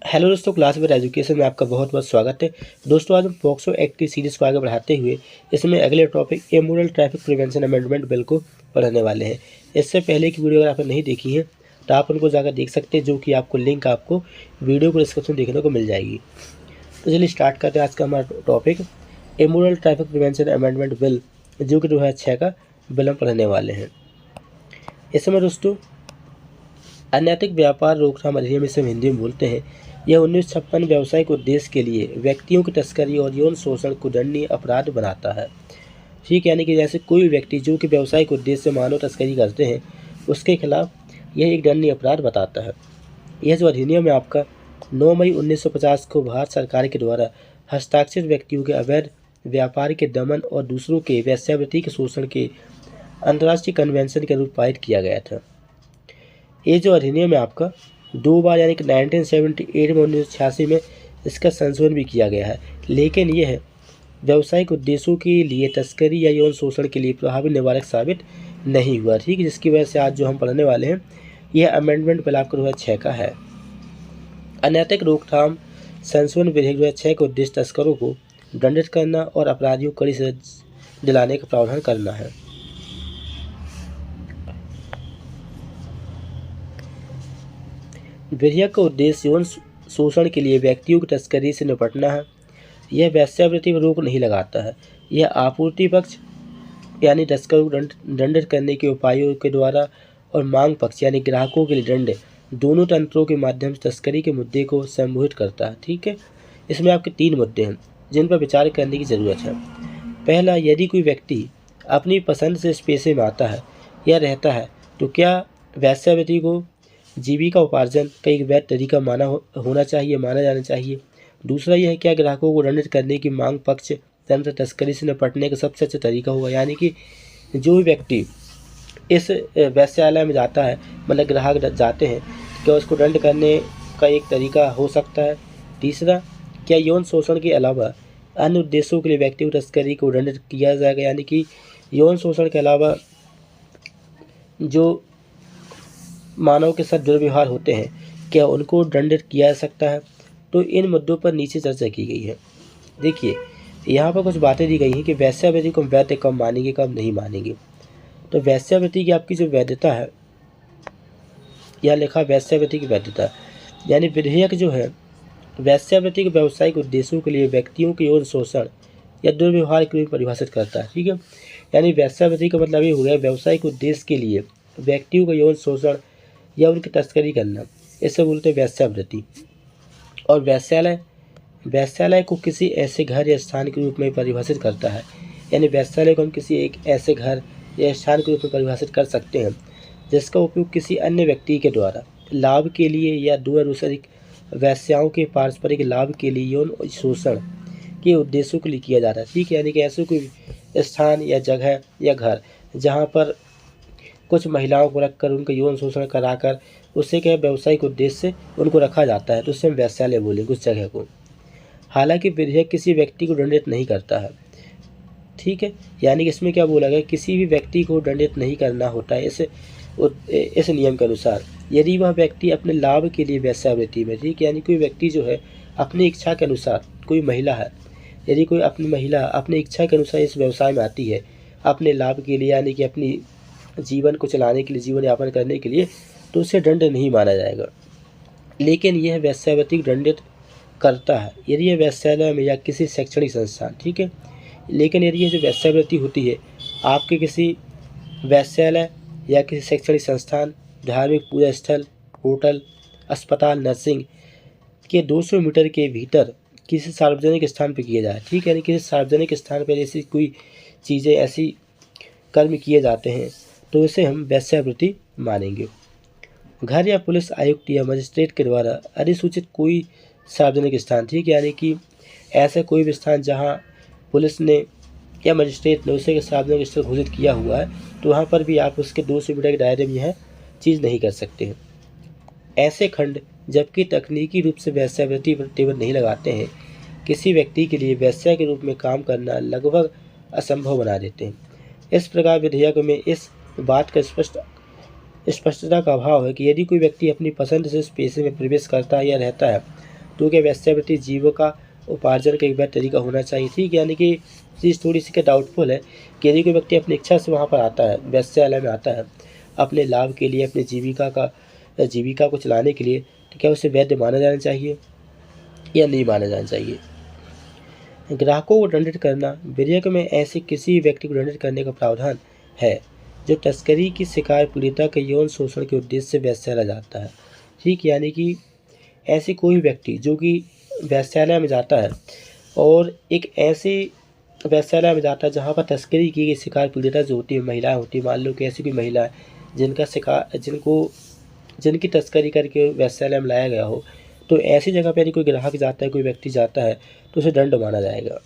Hello दोस्तों, class with education में आपका बहुत बहुत स्वागत है। दोस्तों, आज हम पॉक्सो एक्ट की सीरीज़ को आगे बढ़ाते हुए इसमें अगले topic immoral traffic prevention amendment bill को पढ़ने वाले हैं। इससे पहले की वीडियो अगर आपने नहीं देखी है तो आप उनको जाकर देख सकते हैं, जो कि आपको लिंक आपको वीडियो को डिस्क्रिप्शन देखने को मिल जाएगी। तो चलिए स्टार्ट करते हैं आज का हमारा topic immoral traffic prevention amendment bill, जो कि 2006 का बिल हम पढ़ने वाले हैं। इसमें दोस्तों अनैतिक व्यापार रोकथाम अधिनियम, इसे हम हिंदी में बोलते हैं, यह 1956 व्यावसायिक उद्देश्य के लिए व्यक्तियों की तस्करी और यौन शोषण को दंडनीय अपराध बनाता है। ठीक, यानी कि जैसे कोई व्यक्ति जो कि व्यावसायिक उद्देश्य से मानव तस्करी करते हैं, उसके खिलाफ यह एक दंडनीय अपराध बताता है। यह जो अधिनियम है आपका 9 मई 1950 को भारत सरकार के द्वारा हस्ताक्षरित व्यक्तियों के अवैध व्यापार के दमन और दूसरों के वेश्यावृत्ति के शोषण के अंतर्राष्ट्रीय कन्वेंशन के रूप पारित किया गया था। ये जो अधिनियम है आपका 2 बार, यानी कि 1978 में 1986 में इसका संशोधन भी किया गया है, लेकिन यह व्यावसायिक उद्देश्यों के लिए तस्करी या यौन शोषण के लिए प्रभावी निवारक साबित नहीं हुआ। ठीक है, जिसकी वजह से आज जो हम पढ़ने वाले हैं यह अमेंडमेंट बिल आपका 2006 का है। अनैतिक रोकथाम संशोधन विधेयक 2006 का उद्देश्य तस्करों को दंडित करना और अपराधियों को कड़ी सजा दिलाने का प्रावधान करना है। विधेयक का उद्देश्य यौन शोषण के लिए व्यक्तियों की तस्करी से निपटना है। यह वेश्यावृत्ति पर रोक नहीं लगाता है। यह आपूर्ति पक्ष यानी तस्करों को दंडित करने के उपायों के द्वारा और मांग पक्ष यानी ग्राहकों के लिए दंड, दोनों तंत्रों के माध्यम से तस्करी के मुद्दे को संबोधित करता है। ठीक है, इसमें आपके 3 मुद्दे हैं जिन पर विचार करने की ज़रूरत है। पहला, यदि कोई व्यक्ति अपनी पसंद से इस पेशे में आता है या रहता है तो क्या वेश्यावृत्ति को जीविका उपार्जन का एक वैध तरीका माना जाना चाहिए। दूसरा यह है, क्या ग्राहकों को दंडित करने की मांग पक्ष तंत्र तस्करी से निपटने का सबसे अच्छा तरीका होगा, यानी कि जो भी व्यक्ति इस वेश्यालय में जाता है, मतलब ग्राहक जाते हैं, क्या उसको दंड करने का एक तरीका हो सकता है। तीसरा, क्या यौन शोषण के अलावा अन्य उद्देश्यों के लिए व्यक्ति को तस्करी को दंडित किया जाएगा, यानी कि यौन शोषण के अलावा जो मानव के साथ दुर्व्यवहार होते हैं, क्या उनको दंडित किया जा सकता है। तो इन मुद्दों पर नीचे चर्चा की गई है। देखिए, यहाँ पर कुछ बातें दी गई हैं कि वेश्यावृत्ति को वैध कब मानेंगे, कब नहीं मानेंगे। तो वेश्यावृत्ति की आपकी जो वैधता है, यह लिखा वेश्यावृत्ति की वैधता, यानी विधेयक जो है वेश्यावृत्ति के व्यावसायिक उद्देश्यों के लिए व्यक्तियों के यौन शोषण या दुर्व्यवहार के रूप में परिभाषित करता है। ठीक है, यानी वेश्यावृत्ति का मतलब ये हो गया व्यावसायिक उद्देश्य के लिए व्यक्तियों का यौन शोषण या उनकी तस्करी करना, इसे बोलते हैं वेश्यावृत्ति। और वेश्यालय को किसी ऐसे घर या स्थान के रूप में परिभाषित करता है, यानी वेश्यालय को हम किसी एक ऐसे घर या स्थान के रूप में परिभाषित कर सकते हैं जिसका उपयोग किसी अन्य व्यक्ति के द्वारा लाभ के लिए या दो या दूसरी वेश्याओं के पारस्परिक लाभ के लिए यौन शोषण के उद्देश्यों के लिए किया जाता है। ठीक है, यानी कि ऐसे कोई स्थान या जगह या घर जहाँ पर कुछ महिलाओं को रखकर उनका यौन शोषण कराकर उससे क्या व्यावसायिक उद्देश्य से उनको रखा जाता है, तो उससे हम वेश्यालय बोलेंगे उस जगह को। हालांकि विधेयक किसी व्यक्ति को दंडित नहीं करता है। ठीक है, यानी कि इसमें क्या बोला गया, किसी भी व्यक्ति को दंडित नहीं करना होता है इस नियम के अनुसार, यदि वह व्यक्ति अपने लाभ के लिए वेश्यावृत्ति में। ठीक, यानी कोई व्यक्ति जो है अपनी इच्छा के अनुसार, कोई महिला है, यदि कोई अपनी महिला अपनी इच्छा के अनुसार इस व्यवसाय में आती है अपने लाभ के लिए, यानी कि अपनी जीवन को चलाने के लिए, जीवन यापन करने के लिए, तो उसे दंड नहीं माना जाएगा। लेकिन यह वेश्यावृत्ति दंडित करता है यदि यह वेश्यालय में या किसी शैक्षणिक संस्थान। ठीक है, लेकिन यदि यह जो वेश्यावृत्ति होती है आपके किसी वेश्यालय या किसी शैक्षणिक संस्थान, धार्मिक पूजा स्थल, होटल, अस्पताल, नर्सिंग के 200 मीटर के भीतर किसी सार्वजनिक स्थान पर किया जाए। ठीक है, यानी किसी सार्वजनिक स्थान पर ऐसी कोई चीज़ें, ऐसी कर्म किए जाते हैं तो इसे हम वेश्यावृत्ति मानेंगे। घर या पुलिस आयुक्त या मजिस्ट्रेट के द्वारा अधिसूचित कोई सार्वजनिक स्थान। ठीक है, यानी कि ऐसा कोई भी स्थान जहां पुलिस ने या मजिस्ट्रेट ने उसे सार्वजनिक स्थल घोषित किया हुआ है, तो वहां पर भी आप उसके 200 मीटर के दायरे में यह चीज़ नहीं कर सकते हैं। ऐसे खंड जबकि तकनीकी रूप से वेश्यावृत्ति पर प्रतिबंध नहीं लगाते हैं, किसी व्यक्ति के लिए वेश्या के रूप में काम करना लगभग असंभव बना देते हैं। इस प्रकार विधेयक में इस बात का स्पष्टता का अभाव है कि यदि कोई व्यक्ति अपनी पसंद से इस पेशे में प्रवेश करता है या रहता है तो क्या वेश्यावृत्ति जीविका उपार्जन का एक बेहतर तरीका होना चाहिए? ठीक, यानी कि चीज़ थोड़ी सी क्या डाउटफुल है कि यदि कोई व्यक्ति अपनी इच्छा से वहाँ पर आता है, वेश्यालय में आता है अपने लाभ के लिए, अपनी जीविका को चलाने के लिए, तो क्या उसे वैध माना जाना चाहिए या नहीं माना जाना चाहिए? ग्राहकों को दंडित करना। विधेयक में ऐसे किसी व्यक्ति को दंडित करने का प्रावधान है जो तस्करी की शिकार पीड़िता के यौन शोषण के उद्देश्य से वेश्यालय जाता है। ठीक, यानी कि ऐसे कोई व्यक्ति जो कि वेश्यालय में जाता है और एक ऐसे वेश्यालय में जाता है जहाँ पर तस्करी की गई शिकार पीड़िता जो होती है, महिलाएं होती है, मान लो कि ऐसी कोई महिला है जिनकी तस्करी करके वेश्यालय में लाया गया हो, तो ऐसी जगह पर यदि कोई ग्राहक जाता है, कोई व्यक्ति जाता है, तो उसे दंड माना जाएगा।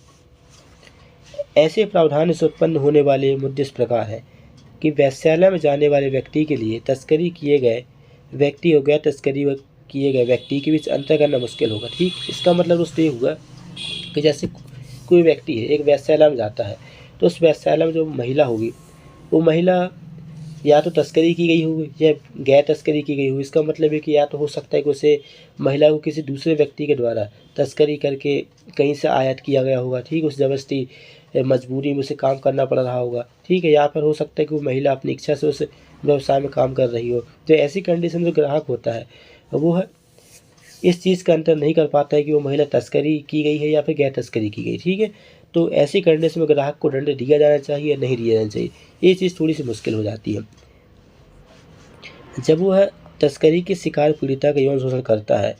ऐसे प्रावधान से उत्पन्न होने वाले मुद्दे इस प्रकार हैं कि वेश्यालय में जाने वाले व्यक्ति के लिए तस्करी किए गए व्यक्ति और गैर तस्करी किए गए व्यक्ति के बीच अंतर करना मुश्किल होगा। ठीक, इसका मतलब दोस्तों ये हुआ कि जैसे कोई व्यक्ति है, एक वेश्यालय में जाता है, तो उस वेश्यालय में जो महिला होगी, वो महिला या तो तस्करी की गई होगी या गैर तस्करी की गई होगी। इसका मतलब है कि या तो हो सकता है कि उसे महिला को किसी दूसरे व्यक्ति के द्वारा तस्करी करके कहीं से आयात किया गया होगा। ठीक, उस ज़बरदस्ती मजबूरी में उसे काम करना पड़ रहा होगा। ठीक है, या फिर हो सकता है कि वो महिला अपनी इच्छा से उस व्यवसाय में काम कर रही हो। तो ऐसी कंडीशन में जो ग्राहक होता है वो है इस चीज़ का अंतर नहीं कर पाता है कि वो महिला तस्करी की गई है या फिर गैर तस्करी की गई। ठीक है, तो ऐसी कंडीशन में ग्राहक को दंड दिया जाना चाहिए या नहीं दिया जाना चाहिए, ये चीज़ थोड़ी सी मुश्किल हो जाती है। जब वह तस्करी की शिकार पीड़िता का यौन शोषण करता है,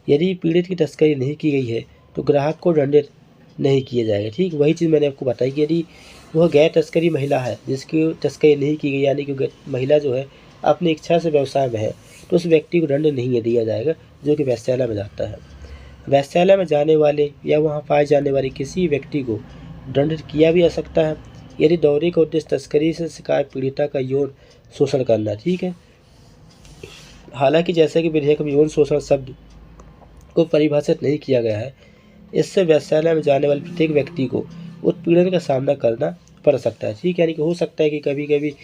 यदि पीड़ित की तस्करी नहीं की गई है तो ग्राहक को दंडित नहीं किया जाएगा। ठीक, वही चीज़ मैंने आपको बताई कि यदि वह गैर तस्करी महिला है जिसकी तस्करी नहीं की गई, यानी कि महिला जो है अपनी इच्छा से व्यवसाय में है, तो उस व्यक्ति को दंड नहीं दिया जाएगा जो कि वेश्यालय में जाता है। वेश्यालय में जाने वाले या वहाँ पाए जाने वाले किसी व्यक्ति को दंडित किया भी जा सकता है यदि दौरे का उद्देश्य तस्करी से शिकार पीड़िता का यौन शोषण करना। ठीक है, हालांकि जैसा कि विधेयक में यौन शोषण शब्द को परिभाषित नहीं किया गया है, इससे वेश्यालय में जाने वाले प्रत्येक व्यक्ति को उत्पीड़न का सामना करना पड़ सकता है। ठीक, यानी कि हो सकता है कि कभी कभी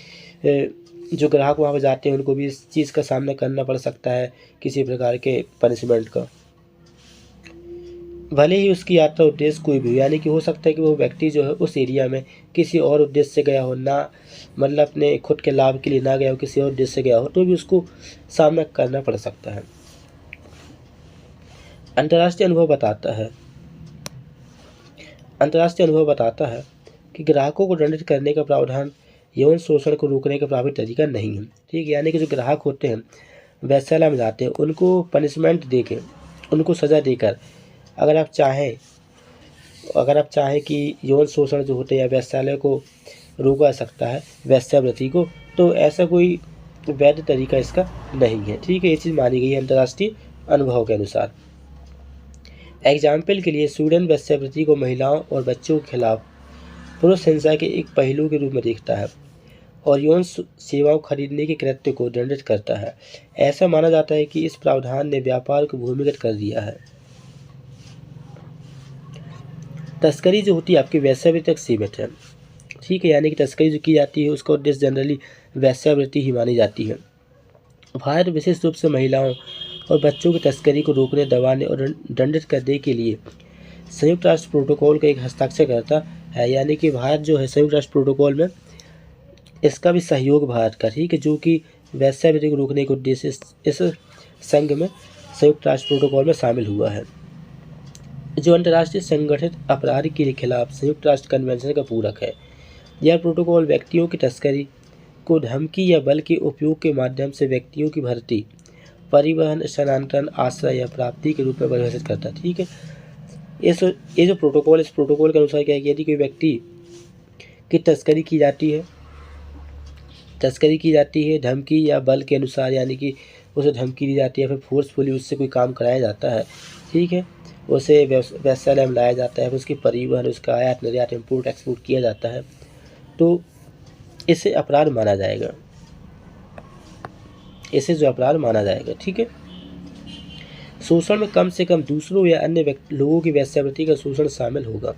जो ग्राहक वहाँ पर जाते हैं उनको भी इस चीज़ का सामना करना पड़ सकता है, किसी प्रकार के पनिशमेंट का, भले ही उसकी यात्रा उद्देश्य कोई भी हो। यानी कि हो सकता है कि वो व्यक्ति जो है उस एरिया में किसी और उद्देश्य से गया हो, ना मतलब अपने खुद के लाभ के लिए ना गया हो, किसी और उद्देश्य से गया हो, तो भी उसको सामना करना पड़ सकता है। अंतर्राष्ट्रीय अनुभव बताता है कि ग्राहकों को दंडित करने का प्रावधान यौन शोषण को रोकने का प्रभावी तरीका नहीं है। ठीक, यानी कि जो ग्राहक होते हैं वेश्यालय में जाते हैं उनको पनिशमेंट देकर, उनको सज़ा देकर अगर आप चाहें कि यौन शोषण जो होते हैं या वेश्यालय को रोका सकता है, वेश्यावृत्ति को, तो ऐसा कोई वैध तरीका इसका नहीं है। ठीक है, ये चीज़ मानी गई है अंतर्राष्ट्रीय अनुभव के अनुसार। एग्जाम्पल के लिए स्वीडन वेश्यावृत्ति को महिलाओं और बच्चों के खिलाफ पुरुष हिंसा के एक पहलू के रूप में देखता है और यौन सेवाओं खरीदने के कृत्य को दंडित करता है। ऐसा माना जाता है कि इस प्रावधान ने व्यापार को भूमिगत कर दिया है। तस्करी जो होती है आपकी वेश्यावृत्ति तक सीमित है। ठीक है, यानी कि तस्करी जो की जाती है उसका उद्देश्य जनरली वेश्यावृत्ति ही मानी जाती है। भारत विशेष रूप से महिलाओं और बच्चों की तस्करी को रोकने, दबाने और दंडित करने के लिए संयुक्त राष्ट्र प्रोटोकॉल का एक हस्ताक्षर करता है। यानी कि भारत जो है संयुक्त राष्ट्र प्रोटोकॉल में इसका भी सहयोग भारत का, ठीक है, जो कि वेश्यावृत्ति को रोकने के उद्देश्य इस संघ में संयुक्त राष्ट्र प्रोटोकॉल में शामिल हुआ है, जो अंतर्राष्ट्रीय संगठित अपराध के खिलाफ संयुक्त राष्ट्र कन्वेंशन का पूरक है। यह प्रोटोकॉल व्यक्तियों की तस्करी को धमकी या बल के उपयोग के माध्यम से व्यक्तियों की भर्ती, परिवहन, स्थानांतरण, आश्रय या प्राप्ति के रूप में परिभाषित करता है। ठीक है, इस प्रोटोकॉल के अनुसार क्या है कि यदि कोई व्यक्ति की तस्करी की जाती है धमकी या बल के अनुसार, यानी कि उसे धमकी दी जाती है, फिर फोर्सफुली उससे कोई काम कराया जाता है, ठीक है, उसे वेश्यालय में लाया जाता है, फिर उसकी परिवहन, उसका आयात निर्यात, इम्पोर्ट एक्सपोर्ट किया जाता है, तो इसे अपराध माना जाएगा, ठीक है। शोषण में कम से कम दूसरों या अन्य लोगों की वेश्यावृत्ति का शोषण शामिल होगा।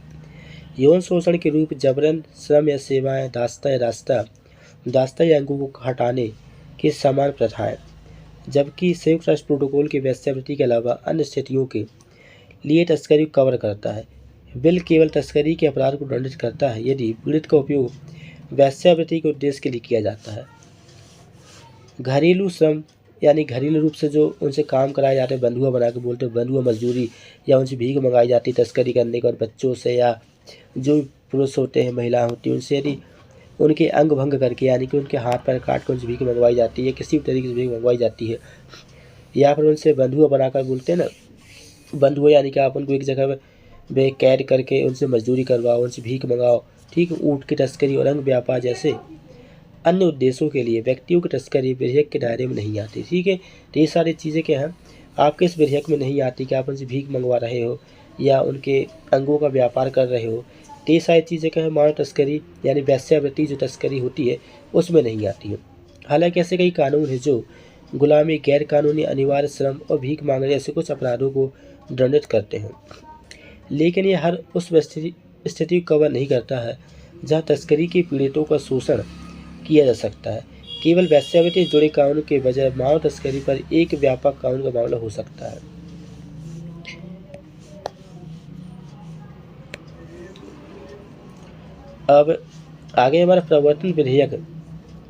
यौन शोषण के रूप जबरन, श्रम या सेवाएं, दास्ता या अंगों को हटाने की समान प्रथाएं, जबकि संयुक्त राष्ट्र प्रोटोकॉल की वेश्यावृत्ति के अलावा अन्य स्थितियों के लिए तस्करी को कवर करता है। बिल केवल तस्करी के अपराध को दंडित करता है यदि पीड़ित का उपयोग वेश्यावृत्ति के उद्देश्य के लिए किया जाता है। घरेलू श्रम यानी घरेलू रूप से जो उनसे काम कराए जाते हैं, बंधुआ बना के बोलते हैं, बंधुआ मजदूरी या उनसे भीख मंगाई जाती है तस्करी करने के, और बच्चों से या जो पुरुष होते हैं, महिला होती हैं, उनसे यदि उनके अंग भंग करके यानी कि उनके हाथ पैर काट कर उनसे भीख मंगवाई जाती है, किसी भी तरीके से भीख मंगवाई जाती है, या फिर उनसे बंधुआ बनाकर बोलते हैं ना, बंधुआ यानी कि आप उनको एक जगह पे कैद करके उनसे मजदूरी करवाओ, उनसे भीख मंगाओ, ठीक है। ऊँट की तस्करी और अंग व्यापार जैसे अन्य उद्देश्यों के लिए व्यक्तियों की तस्करी विधेयक के दायरे में नहीं आती, ठीक है। तो ये सारी चीज़ें क्या हैं, आपके इस विधेयक में नहीं आती कि आप उनसे भीख मंगवा रहे हो या उनके अंगों का व्यापार कर रहे हो। तो ये सारी चीज़ें क्या है, मानव तस्करी यानी वेश्यावृत्ति जो तस्करी होती है उसमें नहीं आती है। हालांकि ऐसे कई कानून हैं जो गुलामी, गैर कानूनी अनिवार्य श्रम और भीख मांगने जैसे कुछ अपराधों को दंडित करते हैं, लेकिन ये हर उस स्थिति को कवर नहीं करता है जहाँ तस्करी के पीड़ितों का शोषण किया जा सकता है। केवल वेश्यावृत्ति से जुड़े कानून के बजाय मानव तस्करी पर एक व्यापक कानून का मामला हो सकता है। अब आगे हमारा प्रवर्तन विधेयक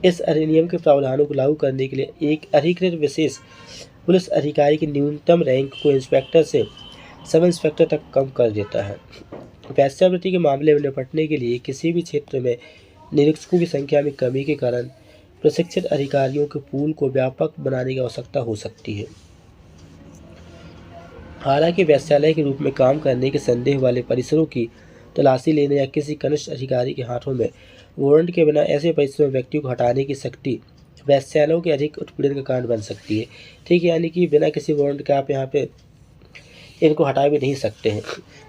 इस अधिनियम के प्रावधानों को लागू करने के लिए एक अधिकृत विशेष पुलिस अधिकारी की न्यूनतम रैंक को इंस्पेक्टर से सब इंस्पेक्टर तक कम कर देता है। वेश्यावृत्ति के मामले में निपटने के लिए किसी भी क्षेत्र में निरीक्षकों की संख्या में कमी के कारण प्रशिक्षित अधिकारियों के पूल को व्यापक बनाने की आवश्यकता हो सकती है। हालांकि वेश्यालय के रूप में काम करने के संदेह वाले परिसरों की तलाशी लेने या किसी कनिष्ठ अधिकारी के हाथों में वारंट के बिना ऐसे परिसरों में व्यक्तियों को हटाने की शक्ति वेश्यालयों के अधिक उत्पीड़न का कारण बन सकती है, ठीक है। यानी कि बिना किसी वारंट के आप यहाँ पे इनको हटा भी नहीं सकते हैं।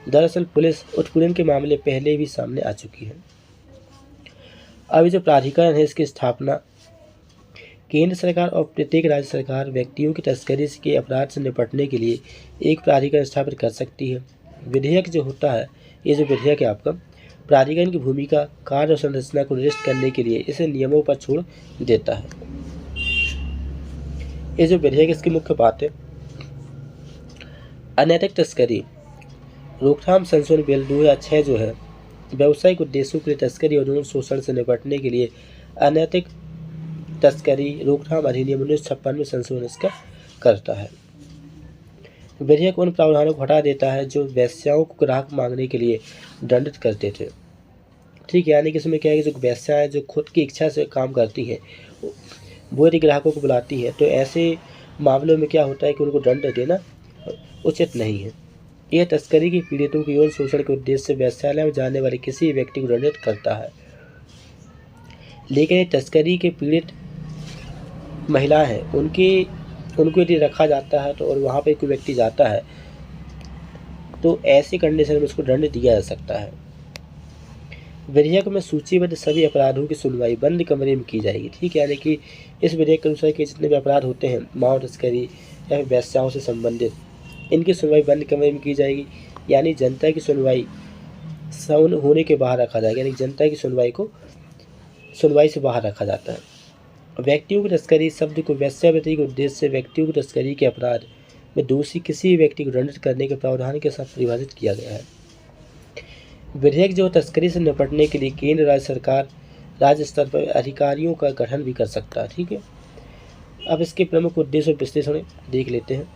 दरअसल पुलिस उत्पीड़न के मामले पहले भी सामने आ चुकी है। अब जो प्राधिकरण है इसकी स्थापना केंद्र सरकार और प्रत्येक राज्य सरकार व्यक्तियों की तस्करी के अपराध से निपटने के लिए एक प्राधिकरण स्थापित कर सकती है। विधेयक जो होता है, ये जो विधेयक है आपका, प्राधिकरण की भूमिका, कार्य और संरचना को निर्दिष्ट करने के लिए इसे नियमों पर छोड़ देता है। ये जो विधेयक इसकी मुख्य बात है, अनैतिक तस्करी रोकथाम संशोधन बिल 2006 जो है व्यावसायिक उद्देश्यों के लिए तस्करी और यौन शोषण से निपटने के लिए अनैतिक तस्करी रोकथाम अधिनियम 1956 में संशोधन इसका करता है। विधेयक उन प्रावधानों को हटा देता है जो वेश्याओं को ग्राहक मांगने के लिए दंडित करते थे, ठीक है। यानी कि इसमें क्या है कि जो वेश्याएं जो खुद की इच्छा से काम करती हैं वो यदि ग्राहकों को बुलाती हैं तो ऐसे मामलों में क्या होता है कि उनको दंड देना उचित नहीं है। यह तस्करी के पीड़ितों के यौन शोषण के उद्देश्य से वेश्यालय में जाने वाले किसी व्यक्ति को दंडित करता है, लेकिन ये तस्करी के पीड़ित महिला हैं उनको यदि रखा जाता है तो और वहाँ पर कोई व्यक्ति जाता है तो ऐसी कंडीशन में उसको दंड दिया जा सकता है। विधेयक में सूचीबद्ध सभी अपराधों की सुनवाई बंद कमरे में की जाएगी, ठीक है। यानी कि इस विधेयक के अनुसार कि जितने भी अपराध होते हैं मानव तस्करी या वेश्याओं से संबंधित, इनकी सुनवाई बंद कमरे में की जाएगी। यानी जनता की सुनवाई होने के बाहर रखा जाएगा, यानी जनता की सुनवाई से बाहर रखा जाता है। व्यक्तियों की तस्करी शब्द को वेश्यावृत्ति के उद्देश्य से व्यक्तियों की तस्करी के अपराध में दोषी किसी व्यक्ति को दंडित करने के प्रावधान के साथ परिभाषित किया गया है। विधेयक जो तस्करी से निपटने के लिए केंद्र राज्य सरकार राज्य स्तर पर अधिकारियों का गठन भी कर सकता है, ठीक है। अब इसके प्रमुख उद्देश्य और विश्लेषण देख लेते हैं।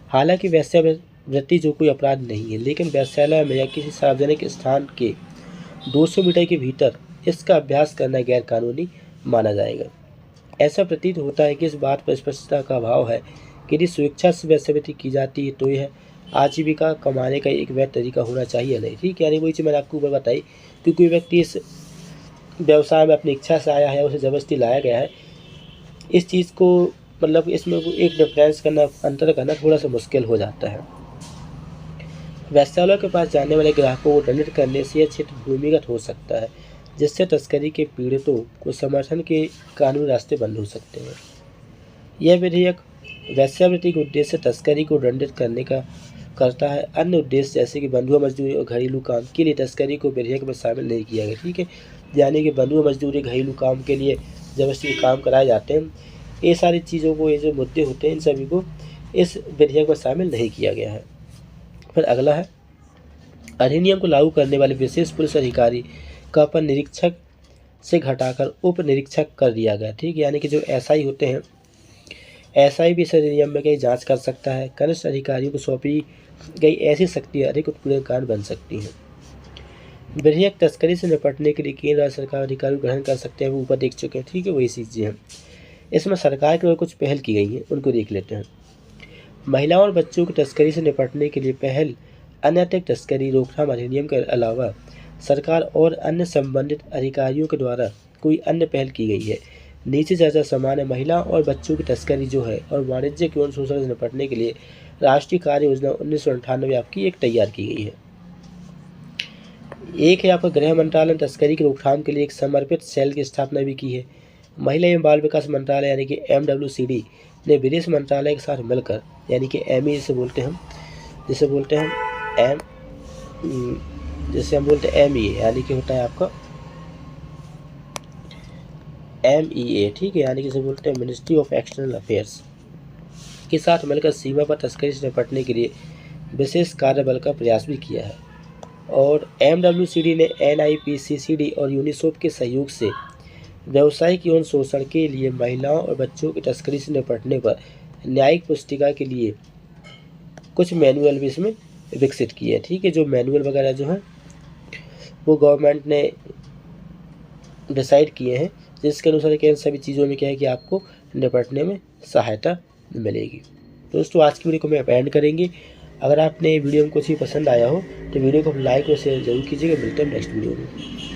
हालांकि वेश्यावृत्ति जो कोई अपराध नहीं है, लेकिन वेश्यालय में या किसी सार्वजनिक स्थान के 200 मीटर के भीतर इसका अभ्यास करना गैर कानूनी माना जाएगा। ऐसा प्रतीत होता है कि इस बात पर स्पष्टता का अभाव है कि यदि स्वेच्छा से वेश्यावृत्ति की जाती है तो यह आजीविका कमाने का एक वैध तरीका होना चाहिए नहीं, ठीक है। यानी वही चीज़ मैंने आपको ऊपर बताई कि कोई व्यक्ति इस व्यवसाय में अपनी इच्छा से आया है, उसे ज़बरदस्ती लाया गया है, इस चीज़ को मतलब इसमें एक डिफरेंस करना, अंतर करना थोड़ा सा मुश्किल हो जाता है। वेश्यालयों के पास जाने वाले ग्राहकों को दंडित करने से यह क्षेत्र भूमिगत हो सकता है, जिससे तस्करी के पीड़ितों को समर्थन के कानूनी रास्ते बंद हो सकते हैं। यह विधेयक वेश्यावृत्ति के उद्देश्य से तस्करी को दंडित करने का करता है। अन्य उद्देश्य जैसे कि बंधुआ मजदूरी और घरेलू काम के लिए तस्करी को विधेयक में शामिल नहीं किया गया, ठीक है। यानी कि बंधुआ मजदूरी, घरेलू काम के लिए जबरदस्ती काम कराए जाते हैं, ये सारी चीज़ों को, ये जो मुद्दे होते हैं, इन सभी को इस विधेयक में शामिल नहीं किया गया है। फिर अगला है, अधिनियम को लागू करने वाले विशेष पुलिस अधिकारी का पद निरीक्षक से घटाकर उप निरीक्षक कर दिया गया। ठीक, यानी कि जो एसआई होते हैं, एसआई भी इस अधिनियम में कहीं जांच कर सकता है। कनिष्ठ अधिकारियों को सौंपी गई ऐसी शक्तियाँ अधिक उत्पीड़न कारण बन सकती हैं। विधेयक तस्करी से निपटने के लिए केंद्र राज्य सरकार अधिकारी ग्रहण कर सकते हैं, वो ऊपर देख चुके हैं। ठीक है, वही चीज़ें हैं। इसमें सरकार की ओर कुछ पहल की गई हैं, उनको देख लेते हैं। महिलाओं और बच्चों की तस्करी से निपटने के लिए पहल अनैतिक तस्करी रोकथाम अधिनियम के अलावा सरकार और अन्य संबंधित अधिकारियों के द्वारा कोई अन्य पहल की गई है। नीचे चर्चा समान है। महिलाओं और बच्चों की तस्करी जो है और वाणिज्य यौन शोषण से निपटने के लिए राष्ट्रीय कार्य योजना 1998 आपकी एक तैयार की गई है। एक है आपका गृह मंत्रालय ने तस्करी की रोकथाम के लिए एक समर्पित सेल की स्थापना भी की है। महिला एवं बाल विकास मंत्रालय यानी कि MWCD ने विदेश मंत्रालय के साथ मिलकर, यानी कि ME जिसे बोलते हैं MEA, यानी कि होता है आपका MEA, ठीक है, यानी कि जिसे बोलते हैं मिनिस्ट्री ऑफ एक्सटर्नल अफेयर्स के साथ मिलकर सीमा पर तस्करी से निपटने के लिए विशेष कार्यबल का प्रयास भी किया है। और MWCD ने NIPCCD और यूनिसेफ के सहयोग से व्यावसायिक यौन शोषण के लिए महिलाओं और बच्चों की तस्करी से निपटने पर न्यायिक पुस्तिका के लिए कुछ मैनुअल भी इसमें विकसित किए हैं। ठीक है, जो मैनुअल वगैरह जो है वो गवर्नमेंट ने डिसाइड किए हैं, जिसके अनुसार क्या इन सभी चीज़ों में क्या है कि आपको निपटने में सहायता मिलेगी। दोस्तों, आज की वीडियो को मैं एंड करेंगे। अगर आपने वीडियो में कुछ ही पसंद आया हो तो वीडियो को लाइक और शेयर जरूर कीजिएगा। मिलते हैं नेक्स्ट वीडियो में।